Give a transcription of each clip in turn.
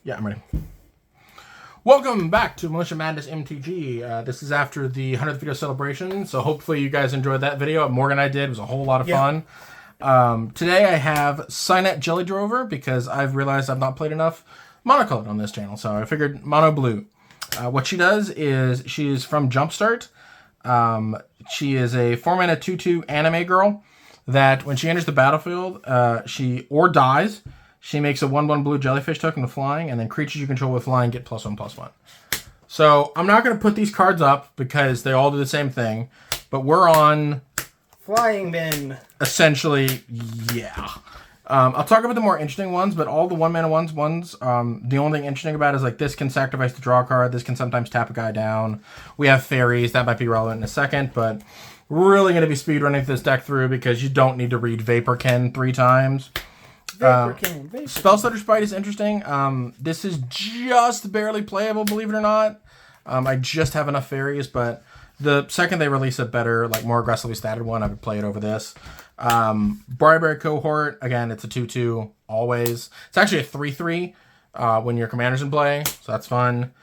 Yeah, I'm ready. Welcome back to Militia Madness MTG. This is after the 100th video celebration, so hopefully you guys enjoyed that video. Morgan and I did. It was a whole lot of fun. Today I have Cynette Jelly Drover because I've realized I've not played enough monocolored on this channel, so I figured mono blue. What she does is she's from Jumpstart. She is a 4-mana 2/2 anime girl that when she enters the battlefield, she dies. She makes a 1/1 blue jellyfish token with flying, and then creatures you control with flying get +1/+1. So I'm not going to put these cards up because they all do the same thing, but we're on Flying Men. Essentially, yeah. I'll talk about the more interesting ones, but all the 1-mana ones, the only thing interesting about it is like this can sacrifice to draw a card. This can sometimes tap a guy down. We have fairies. That might be relevant in a second, but we're really going to be speedrunning this deck through because you don't need to read Vaporkin 3 times. Spellstutter Spite is interesting. This is just barely playable, believe it or not. I just have enough fairies, but the second they release a better, like more aggressively statted one, I would play it over this. Briarberry Cohort, again, it's a 2/2 always. It's actually a 3/3 when your commander's in play, so that's fun.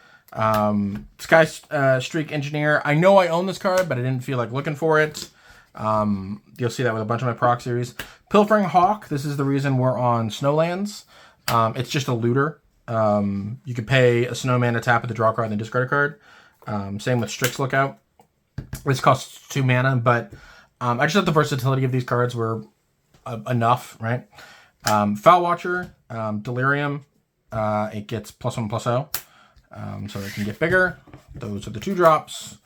Sky Streak Engineer. I know I own this card, but I didn't feel like looking for it. You'll see that with a bunch of my proc series. Pilfering Hawk. This is the reason we're on Snowlands. It's just a looter. You could pay a snowman to tap at the draw card and then discard a card. Same with Strix Lookout. This costs 2 mana, but I just thought the versatility of these cards were enough, right? Foul Watcher, Delirium. It gets +1/+0, so it can get bigger. Those are the 2 drops,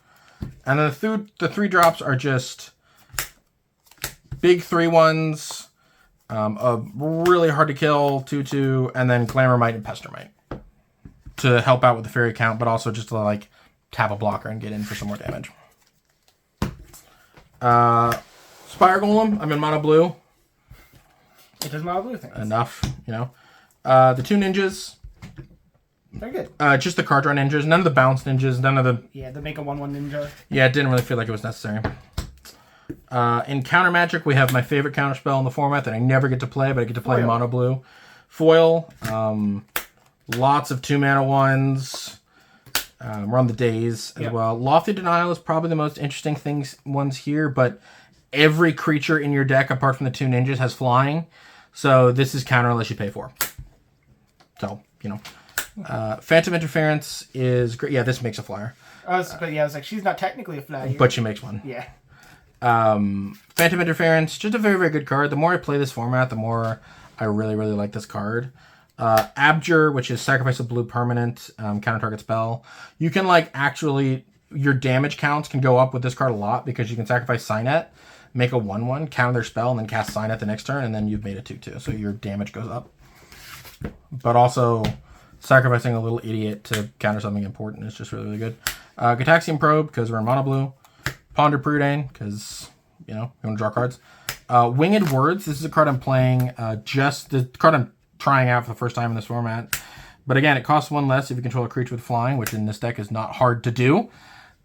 and then the 3 drops are just big 3/1s, a really hard to kill 2/2, and then Glamour Might and Pester Might to help out with the fairy count, but also just to like tap a blocker and get in for some more damage. Spire Golem, I'm in mono blue. It does mono blue things. Enough, you know. The 2 ninjas. They're good. Just the card draw ninjas, none of the bounce ninjas, none of the... Yeah, the make a 1/1 ninja. Yeah, it didn't really feel like it was necessary. In Counter Magic, we have my favorite counter spell in the format that I never get to play, but I get to play mono blue. Foil. Lots of 2-mana ones. We're on the days as well. Lofty Denial is probably the most interesting ones here, but every creature in your deck, apart from the 2 ninjas, has flying. So this is counter unless you pay 4. So, you know. Phantom Interference is great. Yeah, this makes a flyer. I was like, she's not technically a flyer. But she makes one. Yeah. Phantom Interference, just a very, very good card. The more I play this format, the more I really, really like this card. Abjure, which is sacrifice a blue permanent, counter target spell. You can like actually, your damage counts can go up with this card a lot because you can sacrifice Cynette, make a 1/1, counter their spell, and then cast Cynette the next turn, and then you've made a 2/2, so your damage goes up. But also, sacrificing a little idiot to counter something important is just really, really good. Gataxian Probe, because we're in mono blue. Ponder Preordain, because, you know, you want to draw cards. Winged Words, this is a card I'm playing, just the card I'm trying out for the first time in this format. But again, it costs 1 less if you control a creature with flying, which in this deck is not hard to do.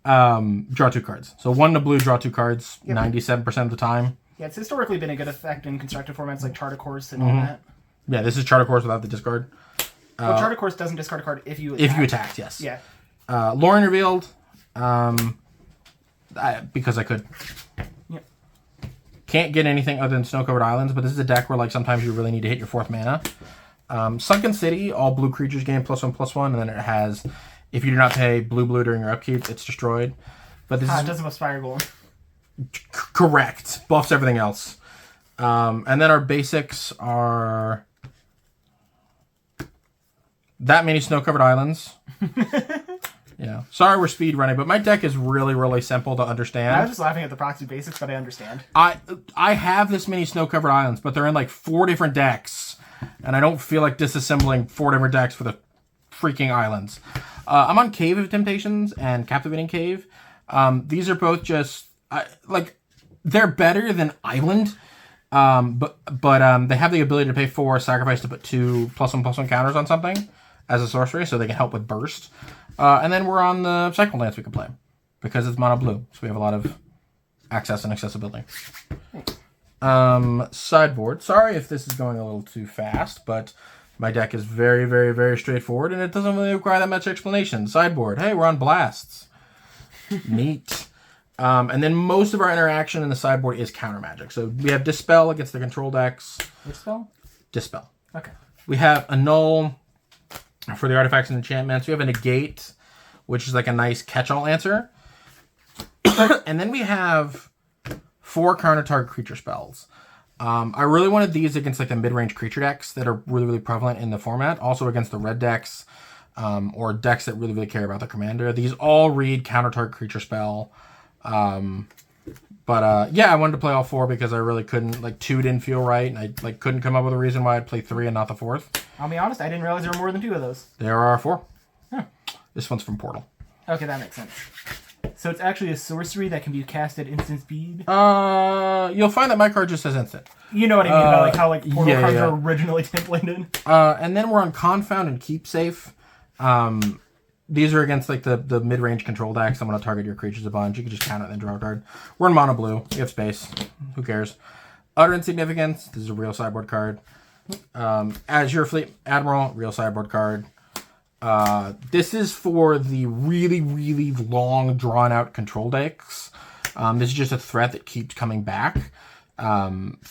Draw 2 cards. So 1 to blue, draw 2 cards, 97% of the time. Yeah, it's historically been a good effect in constructed formats like Charter Course and all that. Yeah, this is Charter Course without the discard. Well, Charter Course doesn't discard a card if you attack. If you attack, yes. Yeah. Lauren Revealed, because I could. Yep. Can't get anything other than Snow-Covered Islands, but this is a deck where like sometimes you really need to hit your 4th mana. Sunken City, all blue creatures gain +1/+1, and then it has, if you do not pay blue during your upkeep, it's destroyed. But this it doesn't have Spire Golem. Correct. Buffs everything else. And then our basics are that many Snow-Covered Islands. Yeah. Sorry we're speed running, but my deck is really, really simple to understand. I was just laughing at the proxy basics, but I understand. I have this many Snow-Covered Islands, but they're in like 4 different decks, and I don't feel like disassembling 4 different decks for the freaking islands. I'm on Cave of Temptations and Captivating Cave. These are both just they're better than Island, but they have the ability to pay 4, sacrifice to put 2 +1/+1 counters on something as a sorcery, so they can help with burst. And then we're on the Cycle Dance we can play because it's mono blue, so we have a lot of access and accessibility. Sideboard. Sorry if this is going a little too fast, but My deck is very, very, very straightforward, and it doesn't really require that much explanation. Sideboard, hey, we're on blasts. Neat. And then most of our interaction in the sideboard is counter magic. So we have Dispel against the control decks. Which spell? Dispel. Okay. We have Annul for the artifacts and enchantments. We have a Negate, which is like a nice catch-all answer. And then we have 4 counter-target creature spells. I really wanted these against like the mid-range creature decks that are really, really prevalent in the format. Also against the red decks or decks that really, really care about the commander. These all read counter-target creature spell. Yeah, I wanted to play all 4 because I really couldn't, like 2 didn't feel right. And I like couldn't come up with a reason why I'd play 3 and not the 4th. I'll be honest, I didn't realize there were more than 2 of those. There are 4. Huh. This one's from Portal. Okay, that makes sense. So it's actually a sorcery that can be cast at instant speed? You'll find that my card just says instant. You know what I mean about like how like Portal cards yeah. are originally templated. And then we're on Confound and Keep Safe. These are against like the mid-range control decks. I'm going to target your creatures a bunch. You can just count it and then draw a card. We're in mono blue. You have space. Who cares? Utter Insignificance. This is a real sideboard card. Azure Fleet Admiral. Real sideboard card. This is for the really, really long, drawn-out control decks. This is just a threat that keeps coming back. 5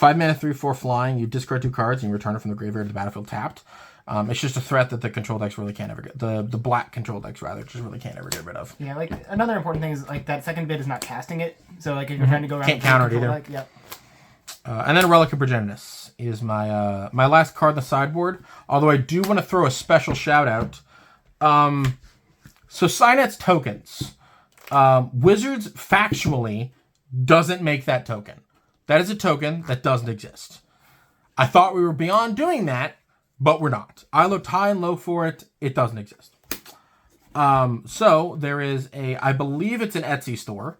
mana, 3/4 flying. You discard 2 cards and you return it from the graveyard to the battlefield tapped. It's just a threat that the control decks really can't ever get. The black control decks, rather, just really can't ever get rid of. Yeah, like, another important thing is, like, that second bit is not casting it. So, like, if you're trying to go around... Can't counter it either. Deck, yep. And then Relic of Progenitus is my my last card in the sideboard. Although I do want to throw a special shout-out. So Cynette's tokens. Wizards factually doesn't make that token. That is a token that doesn't exist. I thought we were beyond doing that, but we're not. I looked high and low for it. It doesn't exist. So there is I believe it's an Etsy store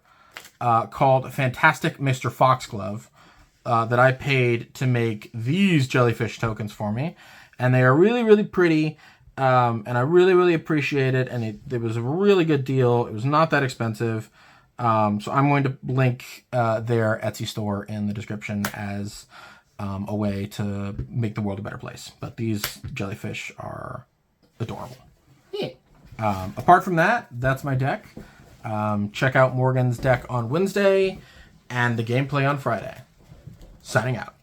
called Fantastic Mr. Foxglove that I paid to make these jellyfish tokens for me. And they are really, really pretty. And I really, really appreciate it. And it was a really good deal. It was not that expensive. So I'm going to link their Etsy store in the description as a way to make the world a better place. But these jellyfish are adorable. Yeah. Apart from that, that's my deck. Check out Morgan's deck on Wednesday and the gameplay on Friday. Signing out.